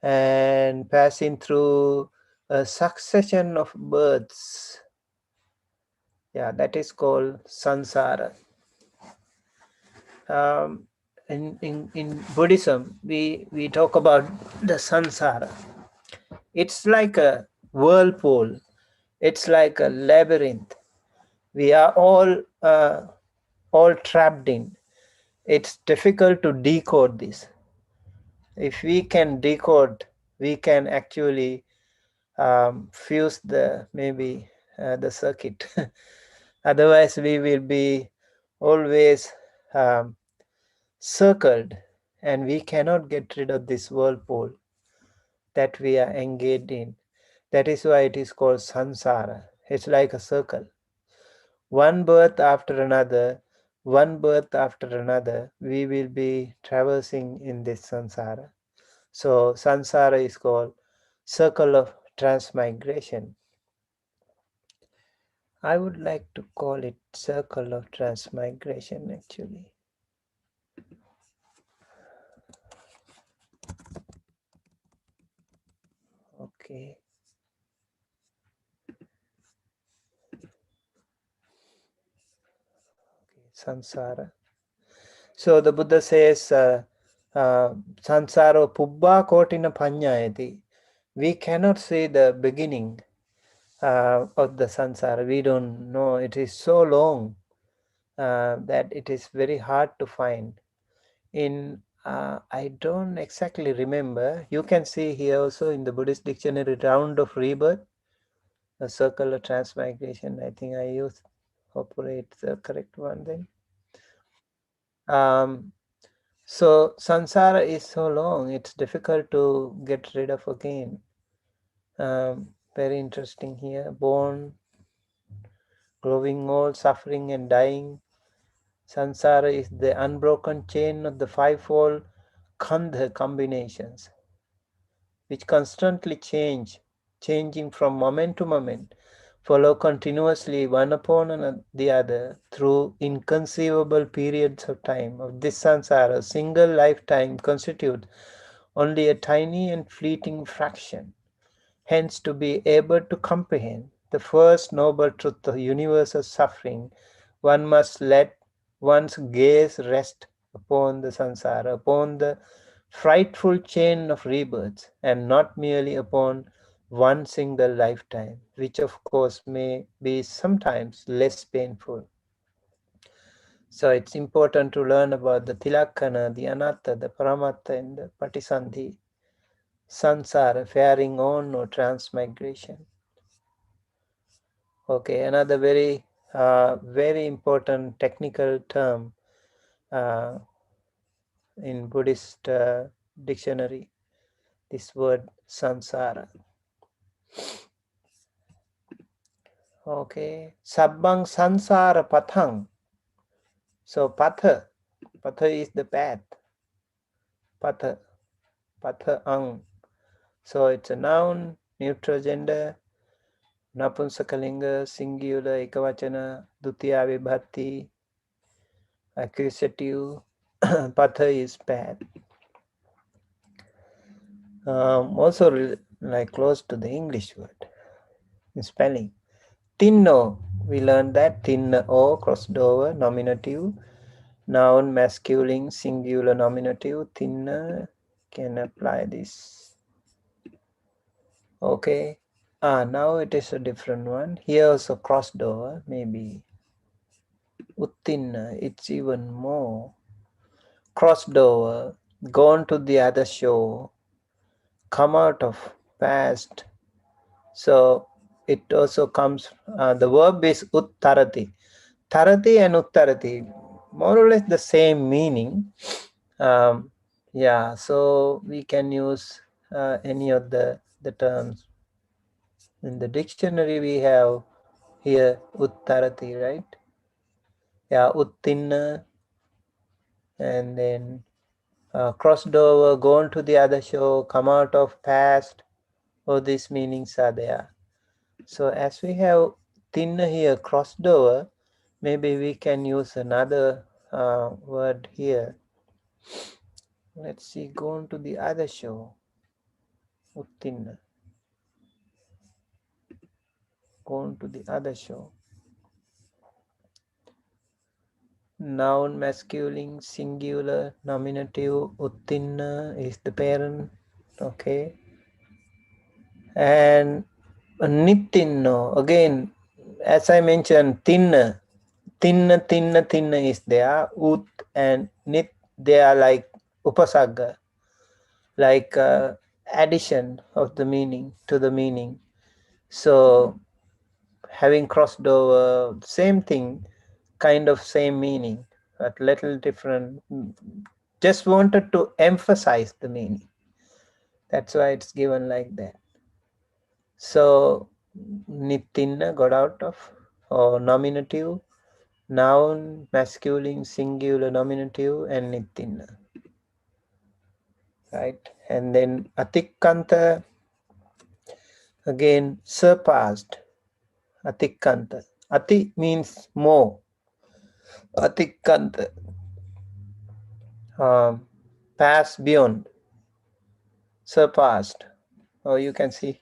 and passing through a succession of births. Yeah, that is called sansara. in Buddhism, we talk about the samsara. It's like a whirlpool. It's like a labyrinth. We are all trapped in. It's difficult to decode this. If we can decode, we can actually fuse the circuit. Otherwise, we will be always um, circled, and we cannot get rid of this whirlpool that we are engaged in. That is why it is called samsara. It's like a circle. One birth after another, one birth after another, we will be traversing in this samsara. So samsara is called circle of transmigration. I would like to call it circle of transmigration actually. Okay. Samsara. So the Buddha says, Sansaro Pubba Kotina Panyayati. We cannot see the beginning of the samsara. We don't know. It is so long that it is very hard to find. I don't exactly remember. You can see here also in the Buddhist dictionary, round of rebirth, a circle of transmigration. I think I use operate the correct one then. So samsara is so long, it's difficult to get rid of again. Very interesting here. Born, growing old, suffering and dying. Samsara is the unbroken chain of the fivefold khandha combinations, which constantly change, changing from moment to moment, follow continuously one upon the other through inconceivable periods of time. Of this samsara, a single lifetime constitutes only a tiny and fleeting fraction. Hence, to be able to comprehend the first noble truth of universal suffering, one must let one's gaze rest upon the samsara, upon the frightful chain of rebirths, and not merely upon one single lifetime, which of course may be sometimes less painful. So it's important to learn about the tilakkhana, the anatta, the paramatta, and the patisandhi, samsara, faring on or transmigration. Okay, another very important technical term in Buddhist dictionary, this word samsara. Okay, sabbang sansara pathang. So patha is the path. Patha ang. So it's a noun, neutral gender, napunsakalinga, singular, ekavachana, dutiya vibhatti, accusative. Patha is path. Also like close to the English word in spelling. Tinno, we learned that tinna o crossed over, nominative, noun masculine, singular nominative. Tinna can apply this. Okay. Now it is a different one. Here also crossed over, maybe. Uttinna, it's even more. Crossed over, gone to the other shore, come out of past. So it also comes, the verb is uttarati. Tarati and uttarati, more or less the same meaning. Yeah, so we can use any of the terms. In the dictionary we have here uttarati, right? Yeah, uttinna, and then crossed over, gone to the other shore, come out of past. All these meanings are there. So as we have thinna here, crossed over, maybe we can use another word here. Let's see, gone to the other shore. Uttinna. Gone to the other shore. noun masculine, singular, nominative, uttinna is the parent, okay. And nittinno, again, as I mentioned, tinna is there, ut and nit, they are like upasagga, like addition of the meaning to the meaning. So having crossed over, same thing, kind of same meaning, but little different. Just wanted to emphasize the meaning. That's why it's given like that. So nittinna got out of, or nominative, noun, masculine, singular, nominative, and nittinna. Right? And then atikkanta, again surpassed. Atikkanta. Ati means more. Atikkanta, pass beyond, surpassed. Or you can see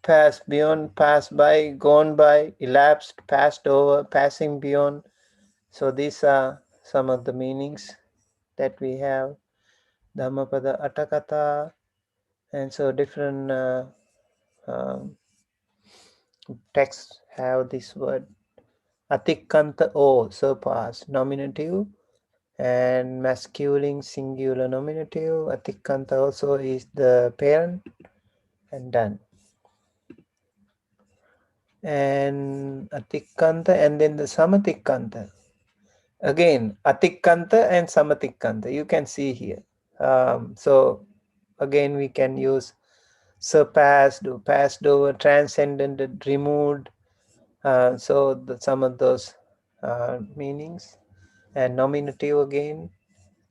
pass beyond, pass by, gone by, elapsed, passed over, passing beyond. So these are some of the meanings that we have. Dhammapada atakata, and so different texts have this word. Atikkanta, o, surpass, nominative, and masculine, singular, nominative. Atikkanta also is the parent, and done. And atikkanta, and then the samatikkanta. Again, atikkanta and samatikkanta, you can see here. So again, we can use surpassed, passed over, transcended, removed. So some of those meanings. And nominative again,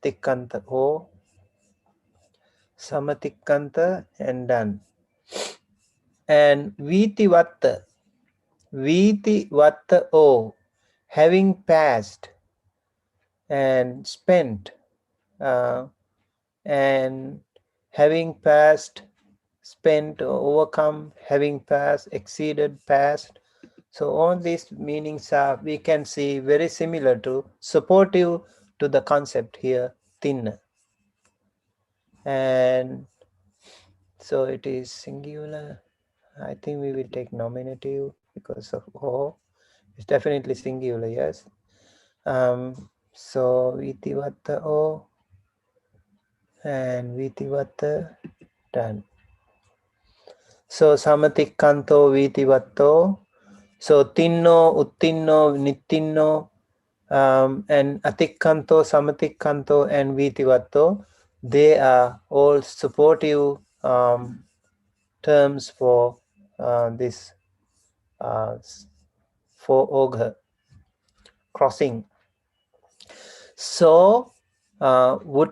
tikkanta, o, samatikkanta, and done. And vitivatta, o, having passed and spent, and having passed, spent, overcome, having passed, exceeded, passed. So all these meanings are, we can see, very similar to, supportive to the concept here, thinna. And so it is singular. I think we will take nominative because of o. It's definitely singular, yes. So vitivatta o and vitivatta, done. So samatikkanto vitivatto. So tinno, uttinno, nittinno, and atikkanto, samatikkanto, and vitivatto, they are all supportive terms for this for ogha, crossing. So vuttavaso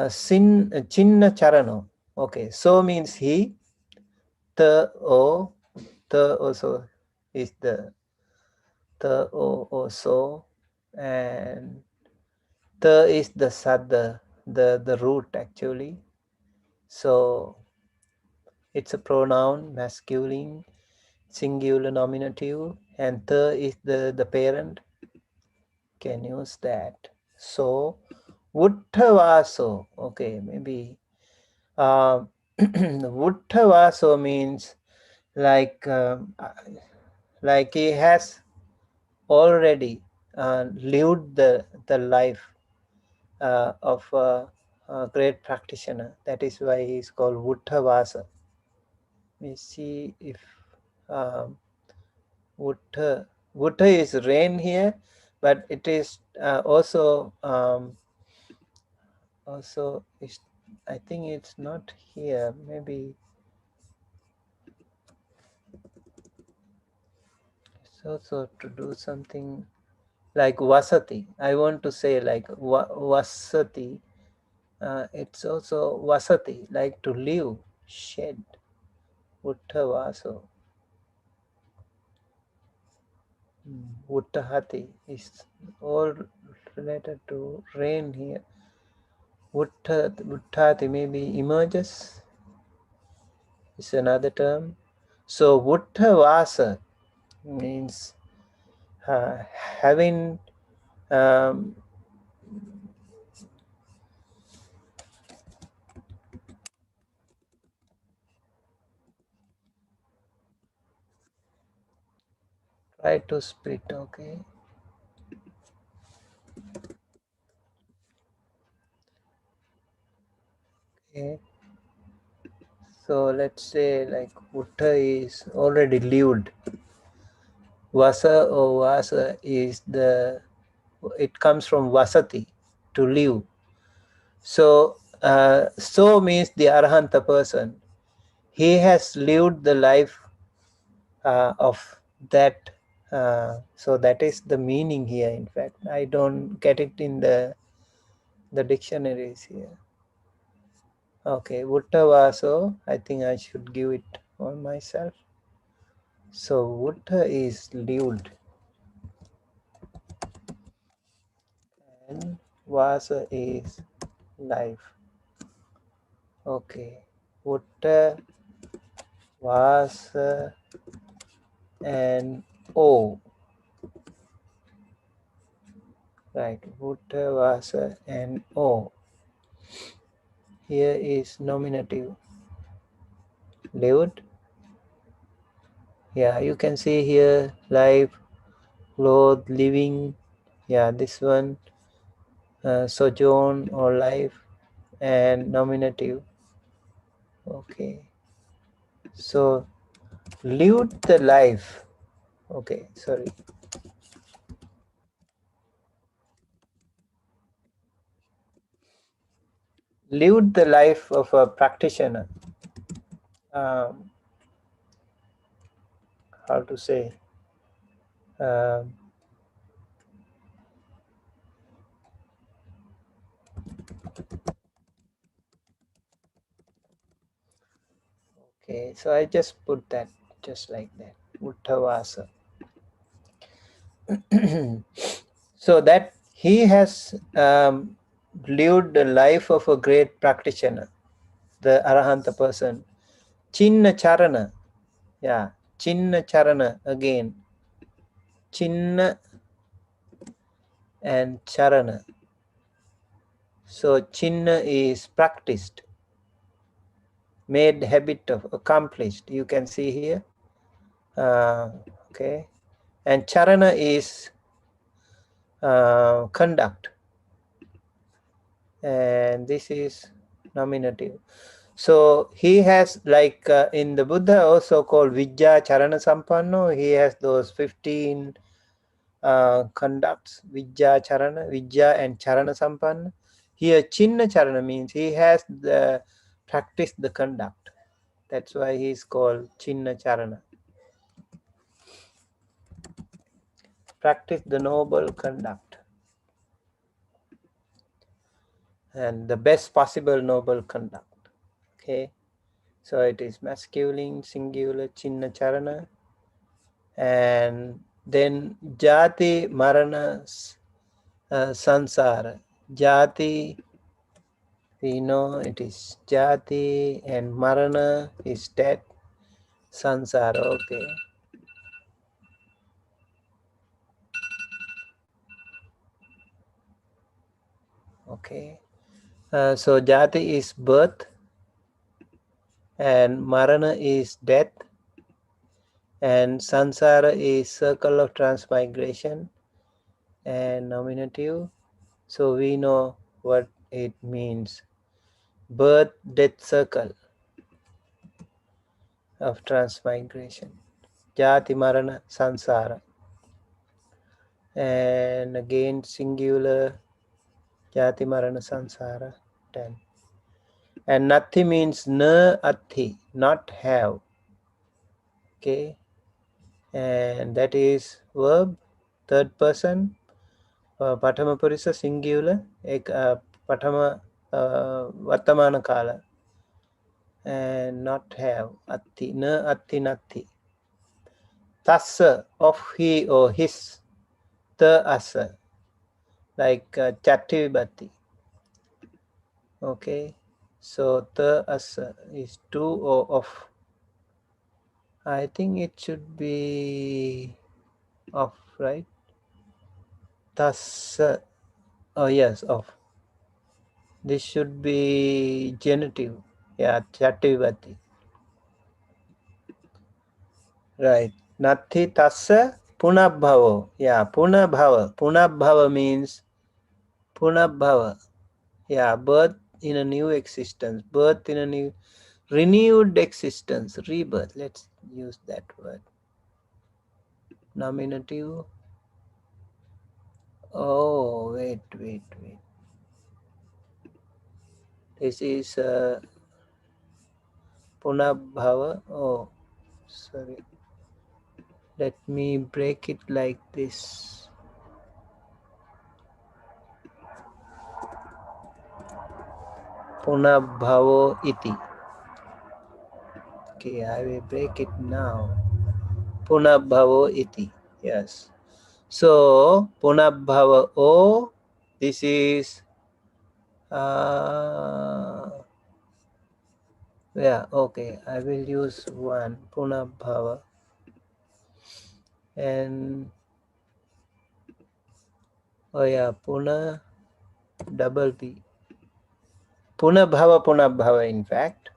sin chinna charano. Okay, so means he, the also is the o also, and the is the sada, the root actually. So it's a pronoun, masculine, singular, nominative, and the is the parent. Can use that. So vuttavaso, okay, maybe vuttavaso means like he has already lived the life of a great practitioner. That is why he is called Vuttavasa. We see if Vutta is rain here, but it is also is, I think it's not here. Maybe it's also to do something like Vasati. I want to say like Vasati. It's also Vasati, like to live, shed. Uttavaso. Uttahati is all related to rain here. Uttati maybe emerges is another term. So Uttavasa means having um, try to split. Okay. Okay. So let's say like Buddha is already lived. Vasa or Vasa is it comes from Vasati, to live. So, so means the Arahanta person. He has lived the life of that. So that is the meaning here. In fact, I don't get it in the dictionaries here. Okay, Buddha Vaso. I think I should give it on myself. So Buddha is lived, and Vasa is life. Okay, Buddha, Vasa, and O. Right, Buddha, Vasa, and O. Here is nominative. Lived. Yeah, you can see here life, clothes, living. Yeah, this one, sojourn or life, and nominative. Okay, so lived the life. Okay, sorry. Lived the life of a practitioner. Um, how to say? Um, okay, so I just put that just like that. Uttavasa. So that he has lived the life of a great practitioner, the Arahanta person. Chinna Charana. Yeah, Chinna Charana again. Chinna and Charana. So Chinna is practiced, made habit of, accomplished. You can see here. Okay. And Charana is conduct. And this is nominative. So he has like in the Buddha also called Vijja Charana Sampanno. He has those 15 conducts, Vijja Charana, Vijja and Charana Sampanna. Here Chinna Charana means he has practiced the conduct. That's why he is called Chinna Charana. Practice the noble conduct. And the best possible noble conduct. Okay. So it is masculine, singular, Chinna Charana. And then Jati Marana Samsara. Jati, we know it is Jati, and Marana is death. Samsara, okay. Okay. So Jati is birth, and Marana is death, and Samsara is circle of transmigration and nominative. So we know what it means. Birth, death circle of transmigration. Jati Marana Samsara. And again singular, Jati Marana Samsara. 10. And Nati means na ati, not have. Okay. And that is verb, third person, Patama Purisa singular, Patama Vartamana Kala. And not have, ati, na ati nati. Tassa, of he or his, the asa, like Chattivati. Okay, so the asa is to or of. I think it should be of. right? Tassa. Oh yes, of. This should be genitive. Yeah, chativati. Right. Nati tassa punabhavo. Yeah, punabhava. Punabhava means punabhava. Yeah, birth in a new existence. Birth in a new renewed existence. Rebirth. Let's use that word. Nominative. Oh, wait. This is punabhava. Oh, sorry. Let me break it like this. Punabhavo iti. Okay, I will break it now. Punabhavo iti. Yes. So, punabhava o. This is yeah, okay. I will use one punabhava and oh yeah, puna double B. Punabhava in fact.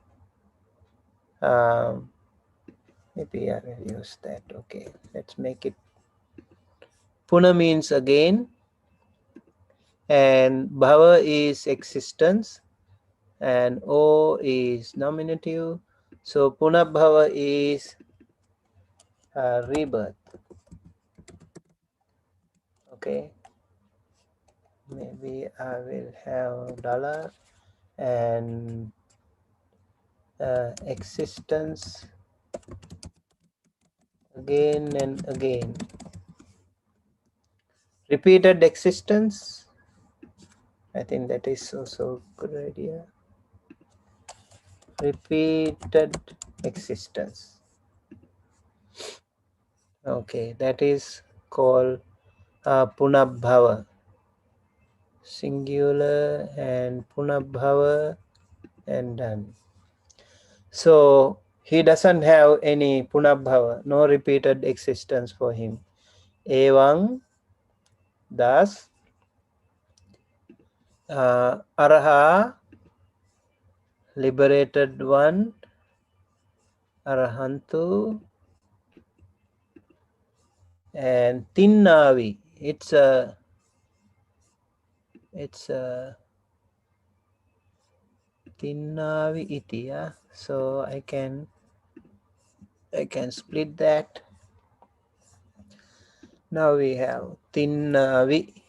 Maybe I will use that. Okay, let's make it. Puna means again, and bhava is existence, and o is nominative. So punabhava is rebirth. Okay, maybe I will have dollar and existence again and again. Repeated existence. I think that is also a good idea. Repeated existence. Okay, that is called punabhava. Singular and punabhava and done. So he doesn't have any punabhava, no repeated existence for him. Evang, thus, Araha, liberated one, Arahantu, and Tinnavi. It's a Tinnavi iti. Yeah? So I can split that. Now we have Tinnavi.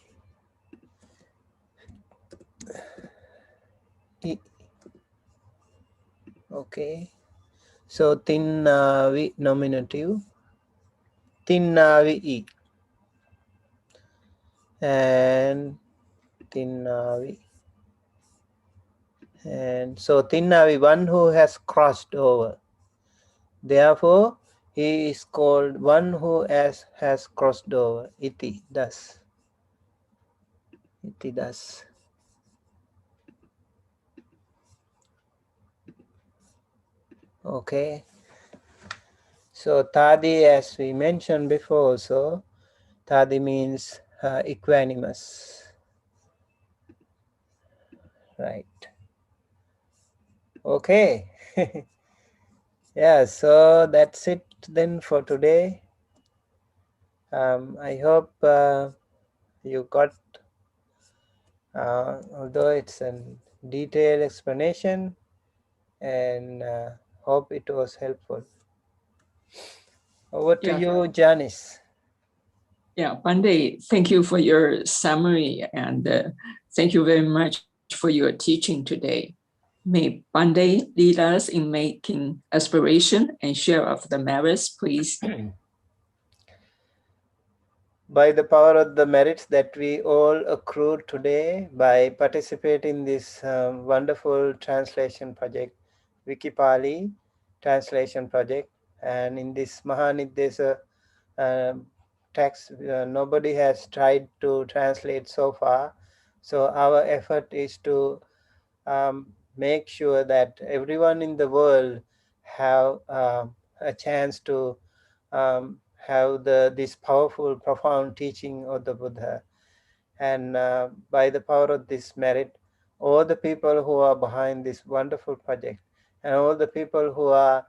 Okay. So Tinnavi nominative. Tinnavi e. And Tinnavi. And so Tinnavi, one who has crossed over. Therefore, he is called one who has crossed over. Iti, thus. Iti, thus. Okay. So Tadi, as we mentioned before also, Tadi means equanimous. Right. Okay. Yeah, so that's it then for today. I hope you got, although it's a detailed explanation, and hope it was helpful. Over to you, Janice. Yeah, Pandey, thank you for your summary and thank you very much for your teaching today. May Pandey lead us in making aspiration and share of the merits, please. By the power of the merits that we all accrued today by participating in this wonderful translation project, WikiPali-Translation-Project, and in this Mahaniddesa text, nobody has tried to translate so far. So our effort is to make sure that everyone in the world have a chance to have this powerful, profound teaching of the Buddha. And by the power of this merit, all the people who are behind this wonderful project, and all the people who are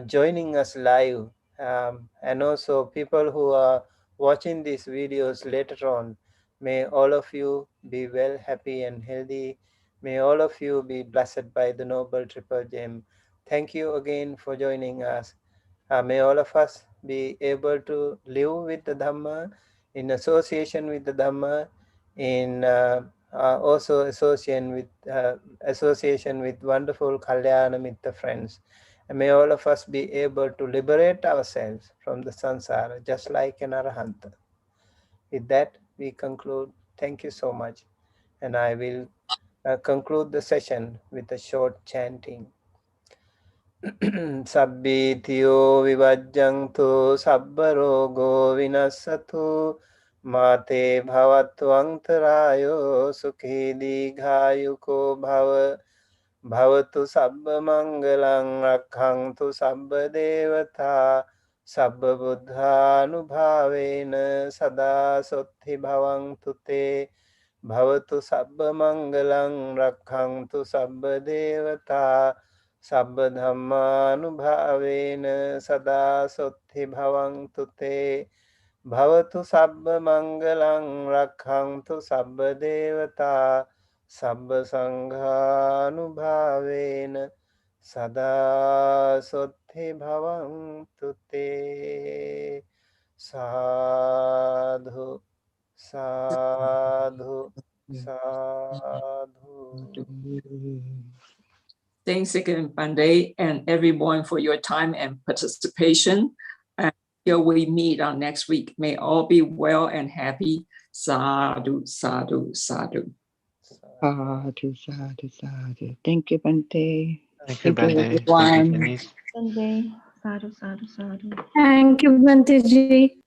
joining us live, and also people who are watching these videos later on, may all of you be well, happy and healthy. May all of you be blessed by the Noble Triple Gem. Thank you again for joining us. May all of us be able to live with the Dhamma, in association with the Dhamma, in also association with wonderful Kalyana Mitta friends. And may all of us be able to liberate ourselves from the Samsara, just like an Arahanta. With that, we conclude. Thank you so much. And I will conclude the session with a short chanting. Sabbitiyo vivajjantu sabbarogo vinassatu mate bhavattu antarayo sukhi digayuko bhavatu sabba mangalang rakhantu sabba devata sabba buddhanubhavena sada sotti bhavantu te bhavatu sabba mangalang rakhantu sabba devata sabba dhammanubhavena sada sotti bhavantu te bhavatu sabba mangalang rakhantu sabba devata sabba sanghanubhavena sada sotti bhavantu te. Sadhu, sadhu, sadhu. Thanks again, Pandey, and everyone for your time and participation. And till we meet on next week, may all be well and happy. Sadhu, sadhu, sadhu. Sadhu, sadhu, sadhu. Thank you, Bante. Thank you, Thank you, Bante. Thank you, everyone. Janice. Sunday. Sadhu, sadhu, sadhu. Thank you, Bante ji.